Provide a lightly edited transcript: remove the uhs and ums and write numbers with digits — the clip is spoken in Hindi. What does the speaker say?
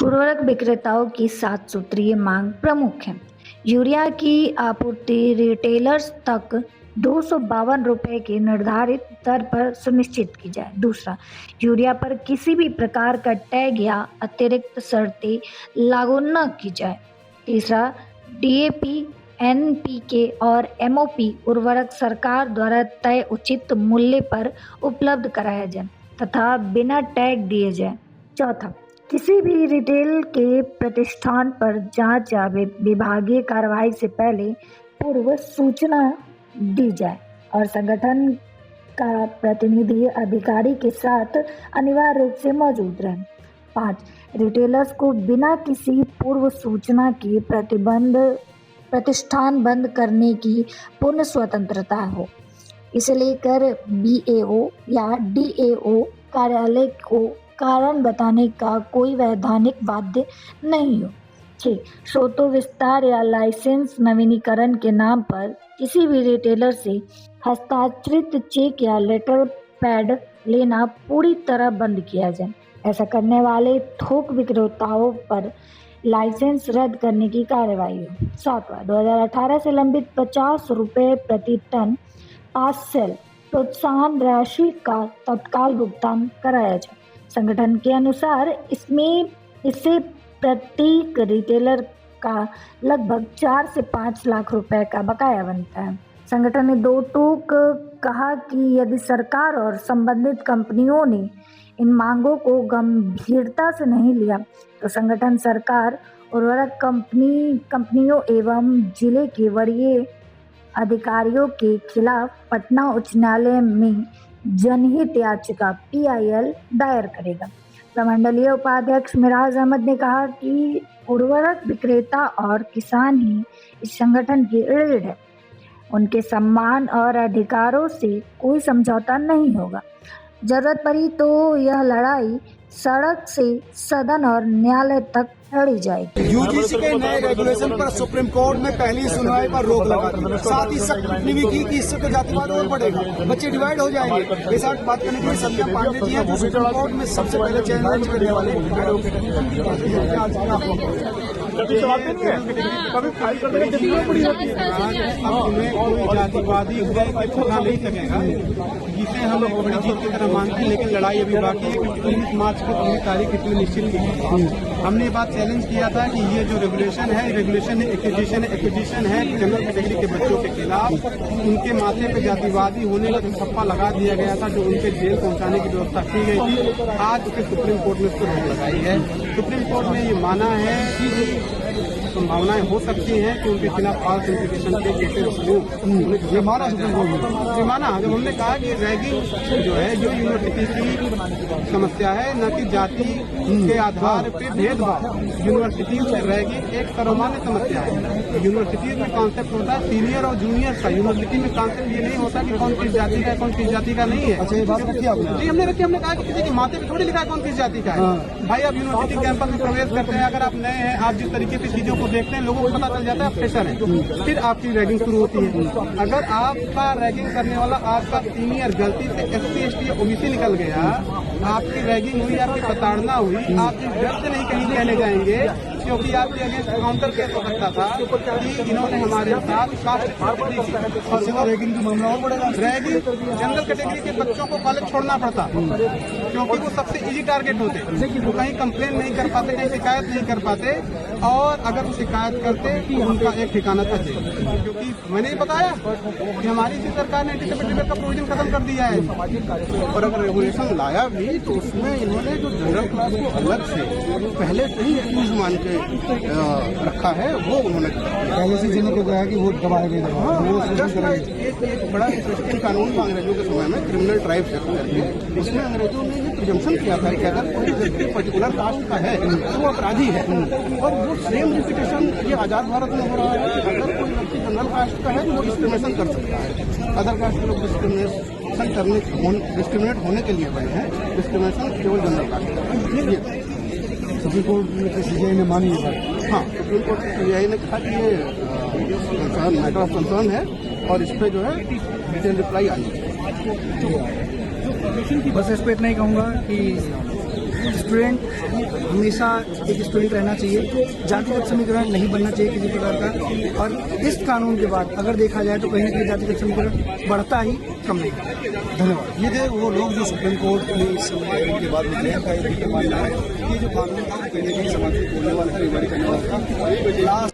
उर्वरक विक्रेताओं की 7 सूत्रीय मांग प्रमुख है। यूरिया की आपूर्ति रिटेलर्स तक 252 रुपए की निर्धारित दर पर सुनिश्चित की जाए। दूसरा, यूरिया पर किसी भी प्रकार का टैग या अतिरिक्त शर्तें लागू न की जाए। तीसरा, डीएपी, एनपीके और एमओपी उर्वरक सरकार द्वारा तय उचित मूल्य पर उपलब्ध कराया जाए तथा बिना टैग दिए जाए। चौथा, किसी भी रिटेल के प्रतिष्ठान पर जांच या विभागीय कार्रवाई से पहले पूर्व सूचना दी जाए और संगठन का प्रतिनिधि अधिकारी के साथ अनिवार्य रूप से मौजूद रहे। 5. रिटेलर्स को बिना किसी पूर्व सूचना के प्रतिष्ठान बंद करने की पूर्ण स्वतंत्रता हो। इसे लेकर बीएओ या डीएओ कार्यालय को कारण बताने का कोई वैधानिक बाध्य नहीं हो। 6. स्रोतों विस्तार या लाइसेंस नवीनीकरण के नाम पर किसी भी रिटेलर से हस्ताक्षरित चेक या लेटर पैड लेना पूरी तरह बंद किया जाए। ऐसा करने वाले थोक विक्रेताओं पर लाइसेंस रद्द करने की कार्रवाई हो। 7. 2018 से लंबित 50 रुपये प्रति टन पास सेल प्रोत्साहन राशि का तत्काल भुगतान कराया जाए। संगठन के अनुसार इससे प्रत्येक रिटेलर का लगभग 4 से 5 लाख रुपए का बकाया बनता है। संगठन ने 2 टूक कहा कि यदि सरकार और संबंधित कंपनियों ने इन मांगों को गंभीरता से नहीं लिया तो संगठन सरकार, उर्वरक कंपनियों एवं जिले के वरीय अधिकारियों के खिलाफ पटना उच्च न्यायालय में जनहित याचिका PIL दायर करेगा। प्रमंडलीय उपाध्यक्ष मिराज अहमद ने कहा कि उर्वरक विक्रेता और किसान ही इस संगठन की रीढ़ है। उनके सम्मान और अधिकारों से कोई समझौता नहीं होगा। जरूरत पड़ी तो यह लड़ाई सड़क से सदन और न्यायालय तक लड़ी जाएगी। यूजीसी के नए रेगुलेशन पर सुप्रीम कोर्ट में पहली सुनवाई पर रोक लगा दी। साथ ही सख्त टिप्पणी की कि इससे तो जातिवाद और बढ़ेगा, बच्चे डिवाइड हो जाएंगे। इस साथ बात करने के लिए संध्या पांडे जी हैं, जो सुप्रीम कोर्ट में सबसे पहले चैलेंज करने वाले कभी फाइल करने की जरूरत पड़ी होती है। अब उन्हें कोई जातिवादी पता नहीं लगेगा, जिसे हम लोग बड़ी जीत की तरह मानते हैं। लेकिन लड़ाई अभी बाकी है। 19 मार्च को पूरी तारीख इतनी निश्चित की हमने ये बात चैलेंज किया था कि ये जो रेगुलेशन है एक्विजिशन है जनरल कैटेगरी के बच्चों के खिलाफ उनके माथे पे जातिवादी होने का ठप्पा लगा दिया गया था, जो उनके जेल पहुंचाने की व्यवस्था की गई थी। आज उसके सुप्रीम कोर्ट ने उसको रोक लगाई है। सुप्रीम कोर्ट ने ये माना है कि संभावनाएं हो सकती हैं कि उनके खिलाफ फॉल्स इम्प्लीकेशन के केसेस ये माना सुप्रीम कोर्ट ने माना। जब हमने कहा कि रैगिंग जो है जो यूनिवर्सिटी की समस्या है, न कि जाति के आधार पे भेदभाव। यूनिवर्सिटी में रैगिंग एक सर्वमान्य समस्या है। यूनिवर्सिटी में कॉन्सेप्ट होता है सीनियर और जूनियर का। यूनिवर्सिटी में कॉन्सेप्ट ये नहीं होता कि कौन किस जाति का है, कौन किस जाति का नहीं है। अच्छा, ये बात रखी आपने? जी, हमने रखी। हमने कहा कि किसी के माथे पे थोड़ी लिखा है कौन किस जाति का है। भाई, आप यूनिवर्सिटी कैंपस में प्रवेश करते हैं, अगर आप नए हैं, आप जिस तरीके से चीजों को देखते हैं, लोगों को पता चल जाता है आप फ्रेशर हैं, फिर आपकी रैगिंग शुरू होती है। अगर आपका रैगिंग करने वाला आपका सीनियर गलती से SC ST OBC निकल गया, आपकी रैगिंग हुई, आपकी प्रताड़ना हुई, आप इस डर से नहीं कहीं कहने जाएंगे क्योंकि आपके अगेंस्ट काउंटर केस हो सकता था कि इन्होंने हमारे साथ कास्ट और रैगिंग का मामला और बढ़ेगा। रैगिंग जनरल कैटेगरी के बच्चों को कॉलेज छोड़ना पड़ता क्योंकि वो सबसे इजी टारगेट होते, वो कहीं कंप्लेन नहीं कर पाते, कहीं शिकायत नहीं कर पाते, और अगर वो शिकायत करते तो उनका एक ठिकाना था जेल। क्योंकि मैंने ये बताया कि हमारी इसी सरकार ने एंटीसिपेटरी का प्रोविजन खत्म कर दिया है। और अगर रेगुलेशन लाया भी तो उसमें इन्होंने जो जनरल क्लास को अलग से पहले से ही एक्यूज मान के रखा है, वो उन्होंने पहले से जिन्होंने कहा कि वो दबाए गए। एक बड़ा इंटरेस्टिंग कानून था अंग्रेजों के समय में, क्रिमिनल ट्राइब्स एक्ट करके। उसमें अंग्रेजों ने ये प्रिजम्पशन किया था कि अगर कोई व्यक्ति पर्टिकुलर कास्ट का है तो वो अपराधी है। और वो सेम रिपिटेशन ये आजाद भारत में हो रहा है कि अगर कोई व्यक्ति जनरल कास्ट का है तो वो डिस्क्रिमिनेशन कर सकता है। अदर कास्ट के लोग डिस्क्रिमिनेट होने के लिए बने हैं, डिस्क्रिमिनेशन केवल जनरल कास्ट का। सुप्रीम कोर्ट के CJI ने मानी ये बात। हाँ, सुप्रीम कोर्ट के CJI ने कहा कि ये मैटर ऑफ कंसर्न है और इस पर जो है डिटेल रिप्लाई आई। बस इस पर इतना ही कहूँगा कि स्टूडेंट हमेशा एक स्टूडेंट रहना चाहिए, जातिगत समीकरण नहीं बनना चाहिए किसी प्रकार का। और इस कानून के बाद अगर देखा जाए तो कहीं ना कहीं जातिगत समीकरण बढ़ता ही, कम नहीं। धन्यवाद। ये थे वो लोग जो सुप्रीम कोर्ट में इस समय के बाद निकले हैं। का ये मानना है कि ये जो कानून था वो कहीं ना कहीं समाज को तोड़ने वाला था, रिवाइड करने वाला था।